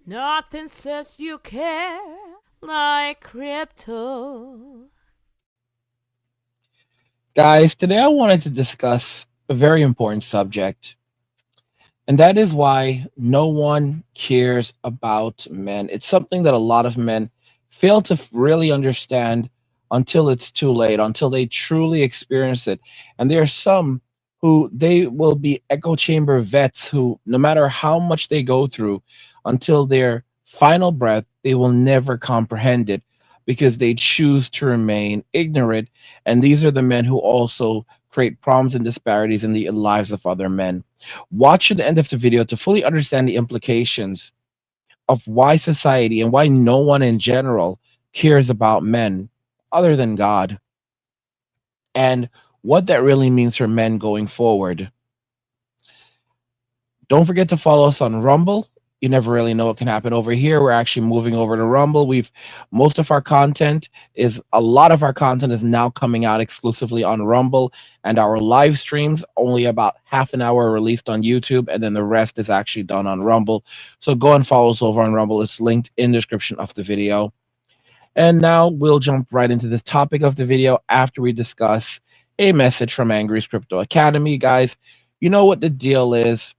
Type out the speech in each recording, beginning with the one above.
Nothing says you care like crypto. Guys, today I wanted to discuss a very important subject, and that is why no one cares about men. It's something that a lot of men fail to really understand until it's too late, until they truly experience it. And there are some who they will be echo chamber vets who, no matter how much they go through, until their final breath, they will never comprehend it because they choose to remain ignorant. And these are the men who also create problems and disparities in the lives of other men. Watch to the end of the video to fully understand the implications of why society and why no one in general cares about men other than God, and what that really means for men going forward. Don't forget to follow us on Rumble. You never really know what can happen over here. We're actually moving over to Rumble. We've most of our content is a lot of our content is now coming out exclusively on Rumble, and our live streams only about half an hour released on YouTube, and then the rest is actually done on Rumble. So go and follow us over on Rumble. It's linked in the description of the video. And now we'll jump right into this topic of the video after we discuss a message from Angry's Crypto Academy. Guys, you know what the deal is.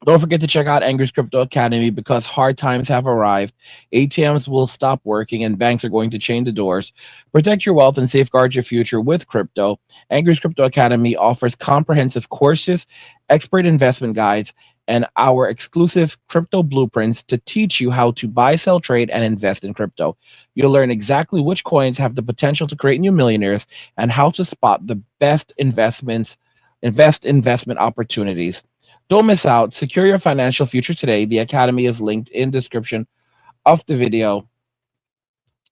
Don't forget to check out Angry's Crypto Academy because hard times have arrived. ATMs will stop working and banks are going to chain the doors. Protect your wealth and safeguard your future with crypto. Angry's Crypto Academy offers comprehensive courses, expert investment guides, and our exclusive crypto blueprints to teach you how to buy, sell, trade, and invest in crypto. You'll learn exactly which coins have the potential to create new millionaires and how to spot the best investment opportunities. Don't miss out. Secure your financial future today. The Academy is linked in description of the video.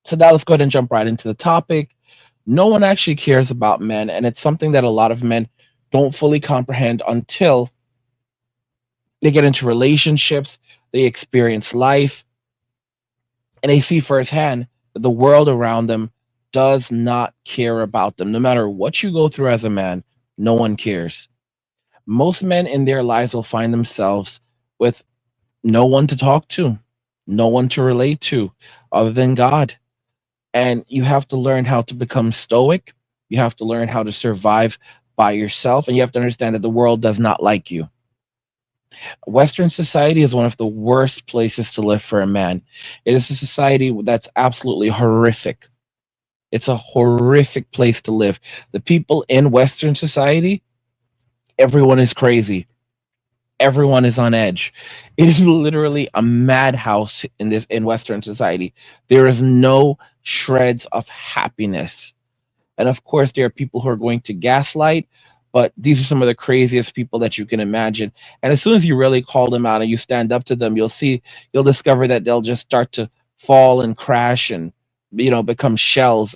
So now let's go ahead and jump right into the topic. No one actually cares about men, and it's something that a lot of men don't fully comprehend until they get into relationships, they experience life, and they see firsthand that the world around them does not care about them. No matter what you go through as a man, no one cares. Most men in their lives will find themselves with no one to talk to, no one to relate to other than God. And you have to learn how to become stoic. You have to learn how to survive by yourself. And you have to understand that the world does not like you. Western society is one of the worst places to live for a man. It is a society that's absolutely horrific. It's a horrific place to live. The people in Western society, everyone is crazy. Everyone is on edge. It is literally a madhouse in Western society. There is no shreds of happiness. And of course, there are people who are going to gaslight, but these are some of the craziest people that you can imagine. And as soon as you really call them out and you stand up to them, you'll discover that they'll just start to fall and crash and become shells,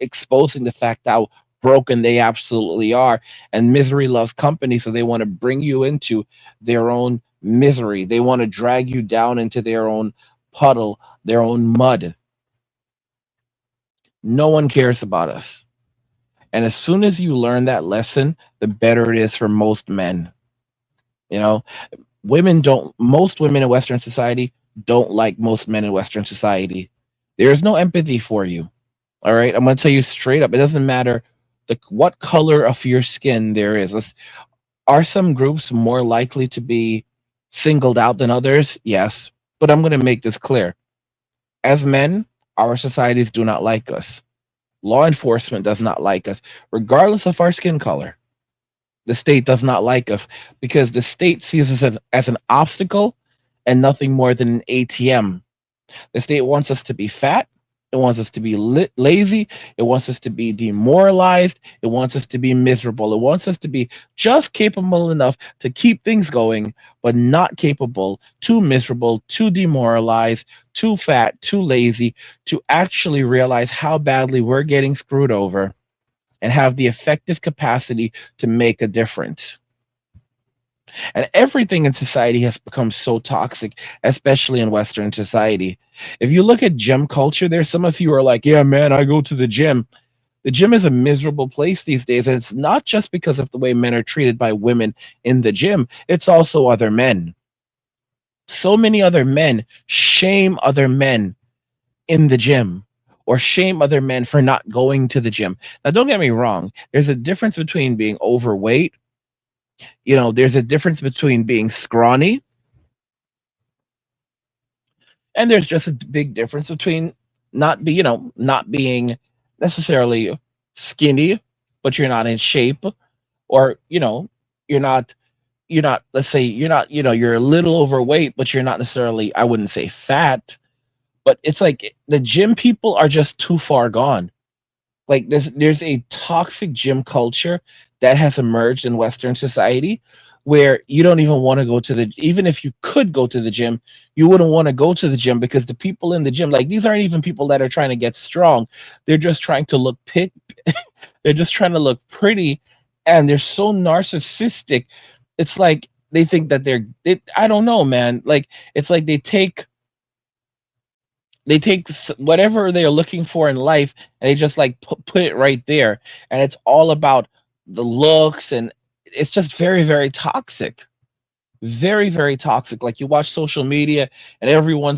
exposing the fact how broken they absolutely are. And misery loves company, so they want to bring you into their own misery. They want to drag you down into their own puddle, their own mud. No one cares about us. And as soon as you learn that lesson, the better it is for most men. You know, most women in Western society don't like most men in Western society. There is no empathy for you. All right. I'm going to tell you straight up. It doesn't matter what color of your skin there is. Are some groups more likely to be singled out than others? Yes. But I'm going to make this clear. As men, our societies do not like us. Law enforcement does not like us, regardless of our skin color. The state does not like us because the state sees us as an obstacle and nothing more than an ATM. The state wants us to be fat. It wants us to be lazy. It wants us to be demoralized. It wants us to be miserable. It wants us to be just capable enough to keep things going, but not capable, too miserable, too demoralized, too fat, too lazy to actually realize how badly we're getting screwed over and have the effective capacity to make a difference. And everything in society has become so toxic, especially in Western society. If you look at gym culture, there's some of you who are like, yeah, man, I go to the gym. The gym is a miserable place these days. And it's not just because of the way men are treated by women in the gym, it's also other men. So many other men shame other men in the gym or shame other men for not going to the gym. Now, don't get me wrong. There's a difference between being overweight. There's a difference between being scrawny, and there's just a big difference between not being necessarily skinny, but you're not in shape, or you're not let's say you're not you're a little overweight, but you're not necessarily, I wouldn't say fat, but it's like the gym people are just too far gone. Like there's a toxic gym culture that has emerged in Western society where you don't even want to go to the even if you could go to the gym, you wouldn't want to go to the gym because the people in the gym, like these aren't even people that are trying to get strong. They're just trying to look they're just trying to look pretty, and they're so narcissistic. It's like they think that I don't know, man. Like it's like they take whatever they're looking for in life and they just like put it right there, and it's all about the looks, and it's just very very toxic, very very toxic. Like you watch social media and everyone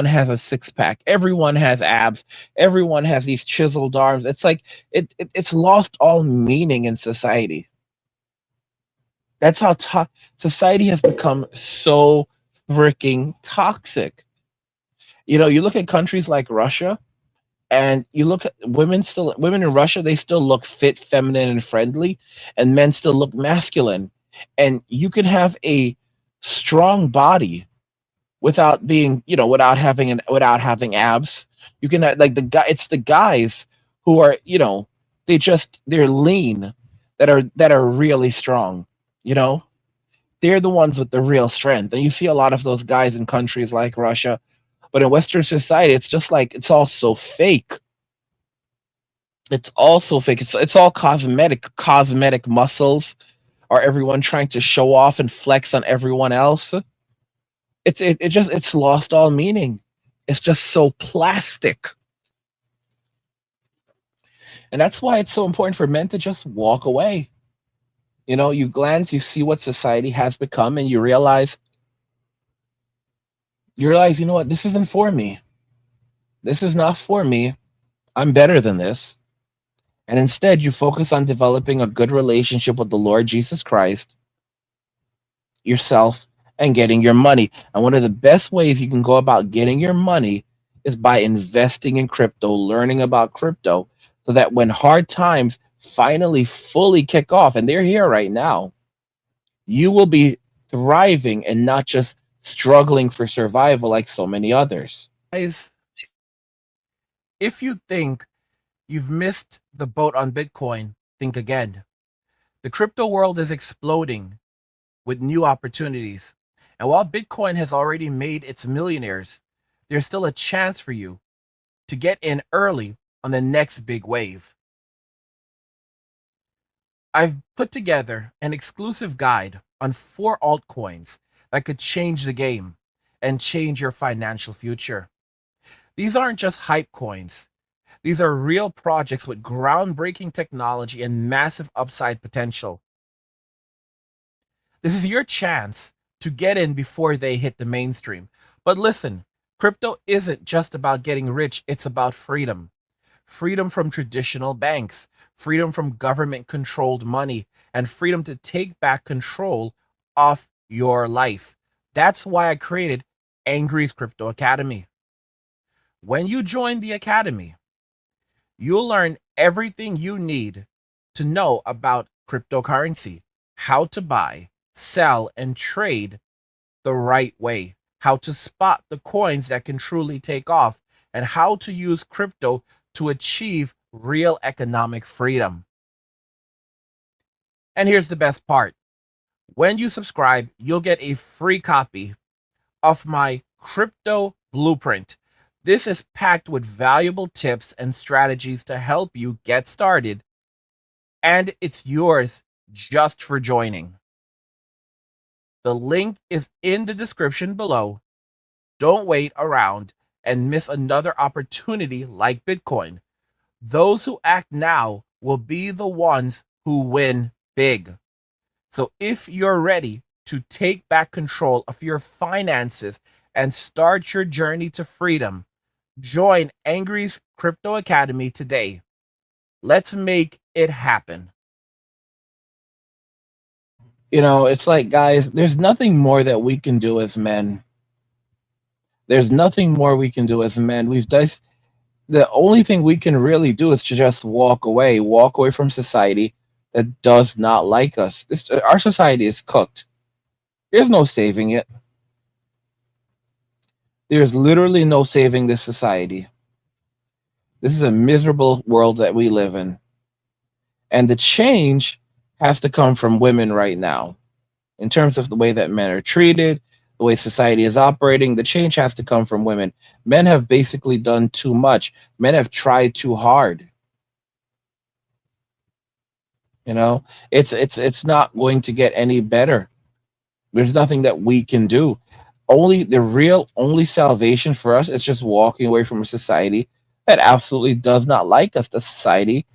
has a six pack, everyone has abs, everyone has these chiseled arms. It's like it's lost all meaning in society. That's how society has become so freaking toxic. You look at countries like Russia, and you look at women in Russia, they still look fit, feminine, and friendly, and men still look masculine. And you can have a strong body without being, without having abs. You can like it's the guys who are, they're lean, that are really strong. You know, they're the ones with the real strength. And you see a lot of those guys in countries like Russia, but in Western society, it's just like it's all so fake. It's also fake. It's all cosmetic muscles, or everyone trying to show off and flex on everyone else. It's lost all meaning. It's just so plastic. And that's why it's so important for men to just walk away. You glance, you see what society has become, and you realize, you know what, this isn't for me. This is not for me. I'm better than this. And instead, you focus on developing a good relationship with the Lord Jesus Christ, yourself, and getting your money. And one of the best ways you can go about getting your money is by investing in crypto, learning about crypto, so that when hard times finally fully kick off, and they're here right now, you will be thriving and not just struggling for survival like so many others. Guys, if you think you've missed the boat on Bitcoin, think again. The crypto world is exploding with new opportunities. And while Bitcoin has already made its millionaires, there's still a chance for you to get in early on the next big wave. I've put together an exclusive guide on 4 altcoins that could change the game and change your financial future. These aren't just hype coins. These are real projects with groundbreaking technology and massive upside potential. This is your chance to get in before they hit the mainstream. But listen, crypto isn't just about getting rich, it's about freedom. Freedom from traditional banks, freedom from government controlled money, and freedom to take back control of your life. That's why I created Angry's Crypto Academy. When you join the academy, you'll learn everything you need to know about cryptocurrency, how to buy, sell, and trade the right way, how to spot the coins that can truly take off, and how to use crypto to achieve real economic freedom. And here's the best part: when you subscribe, you'll get a free copy of my crypto blueprint. This is packed with valuable tips and strategies to help you get started, and it's yours just for joining. The link is in the description below. Don't wait around and miss another opportunity like Bitcoin. Those who act now will be the ones who win big. So if you're ready, to take back control of your finances and start your journey to freedom, join Angry's Crypto Academy today. Let's make it happen. It's like, guys, there's nothing more that we can do as men. There's nothing more we can do as men. The only thing we can really do is to just walk away from society that does not like us. Our society is cooked. There's no saving it. There's literally no saving this society. This is a miserable world that we live in. And the change has to come from women right now. In terms of the way that men are treated, the way society is operating, the change has to come from women. Men have basically done too much. Men have tried too hard. You know, it's not going to get any better. There's nothing that we can do. Only salvation for us is just walking away from a society that absolutely does not like us, the society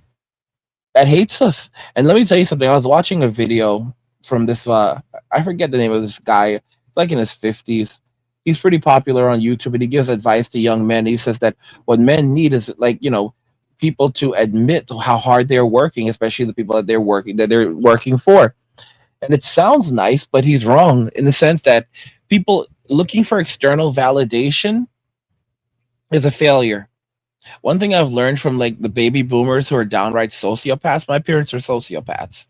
that hates us. And let me tell you something. I was watching a video from this. I forget the name of this guy. It's like in his 50s. He's pretty popular on YouTube, and he gives advice to young men. He says that what men need is, like, people to admit how hard they're working, especially the people that they're working for. And it sounds nice, but he's wrong in the sense that people looking for external validation is a failure. One thing I've learned from, like, the baby boomers who are downright sociopaths, my parents are sociopaths.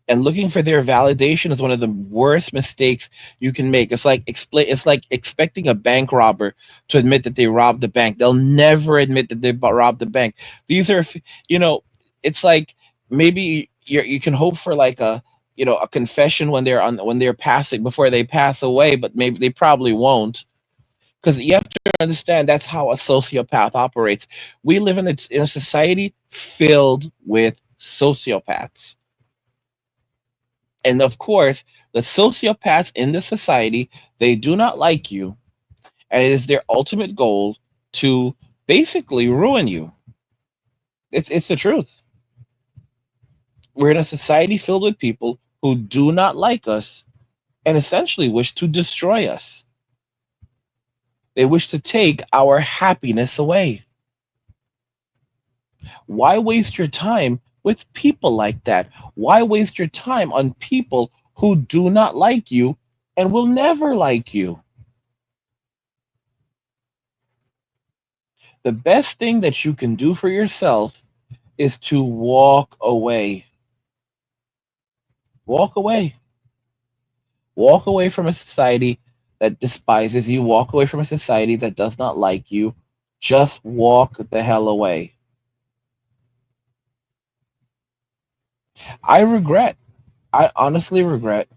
And looking for their validation is one of the worst mistakes you can make. It's like expecting a bank robber to admit that they robbed the bank. They'll never admit that they robbed the bank. These are, you know, it's like, maybe you can hope for, like, a confession when they're passing, before they pass away, but maybe they probably won't, because you have to understand that's how a sociopath operates. We live in a society filled with sociopaths. And of course, the sociopaths in the society, they do not like you, and it is their ultimate goal to basically ruin you. It's the truth. We're in a society filled with people who do not like us and essentially wish to destroy us. They wish to take our happiness away. Why waste your time with people like that? Why waste your time on people who do not like you and will never like you? The best thing that you can do for yourself is to walk away. Walk away. Walk away from a society that despises you. Walk away from a society that does not like you. Just walk the hell away. I regret, I honestly regret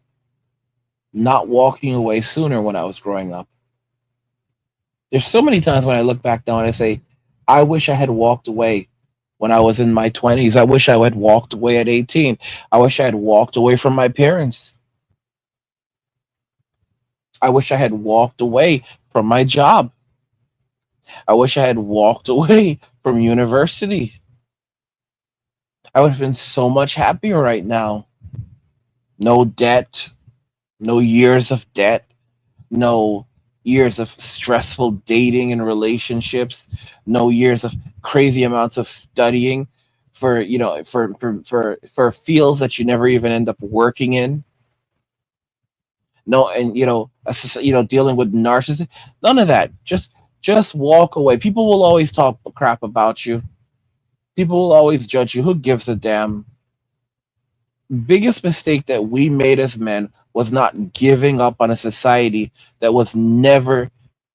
not walking away sooner when I was growing up. There's so many times when I look back now and I say, I wish I had walked away when I was in my 20s. I wish I had walked away at 18. I wish I had walked away from my parents. I wish I had walked away from my job. I wish I had walked away from university. I would have been so much happier right now. No debt, no years of debt, no years of stressful dating and relationships, no years of crazy amounts of studying for fields that you never even end up working in. No, and dealing with narcissists, none of that. Just walk away. People will always talk crap about you. People will always judge you. Who gives a damn? Biggest mistake that we made as men was not giving up on a society that was never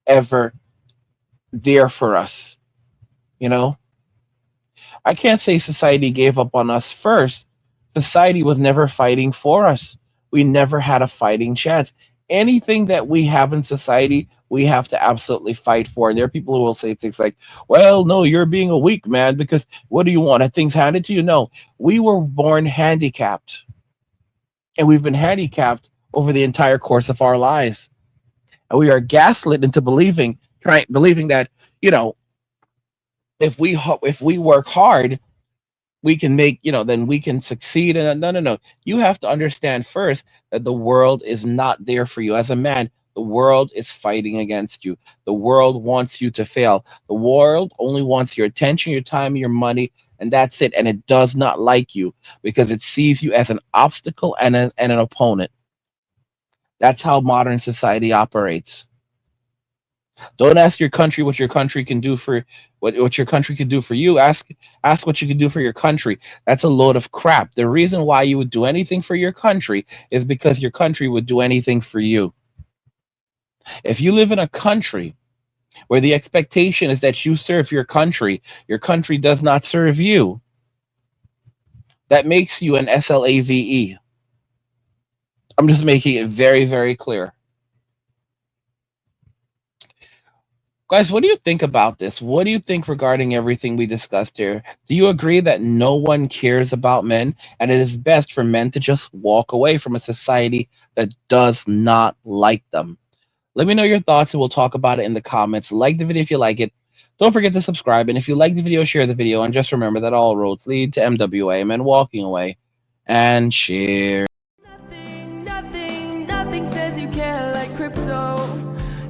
ever there for us. You know, I can't say society gave up on us first. Society was never fighting for us. We never had a fighting chance. Anything that we have in society, we have to absolutely fight for. And there are people who will say things like, well, no, you're being a weak man because what do you want? Are things handed to you? No, we were born handicapped, and we've been handicapped over the entire course of our lives. And we are gaslit into believing that, you know, if we work hard, we can make, then we can succeed. And no, no, no. You have to understand first that the world is not there for you. As a man, the world is fighting against you. The world wants you to fail. The world only wants your attention, your time, your money, and that's it. And it does not like you because it sees you as an obstacle and an opponent. That's how modern society operates. Don't ask your country what your country can do for what your country can do for you. Ask what you can do for your country. That's a load of crap. The reason why you would do anything for your country is because your country would do anything for you. If you live in a country where the expectation is that you serve your country does not serve you. That makes you an SLAVE. I'm just making it very, very clear. Guys, what do you think about this? What do you think regarding everything we discussed here? Do you agree that no one cares about men and it is best for men to just walk away from a society that does not like them? Let me know your thoughts and we'll talk about it in the comments. Like the video if you like it. Don't forget to subscribe. And if you like the video, share the video. And just remember that all roads lead to MWA, men walking away. And share. Nothing says you care like crypto.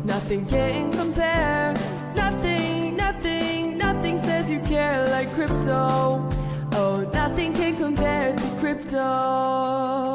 Nothing can compare. Nothing says you care like crypto. Oh, nothing can compare to crypto.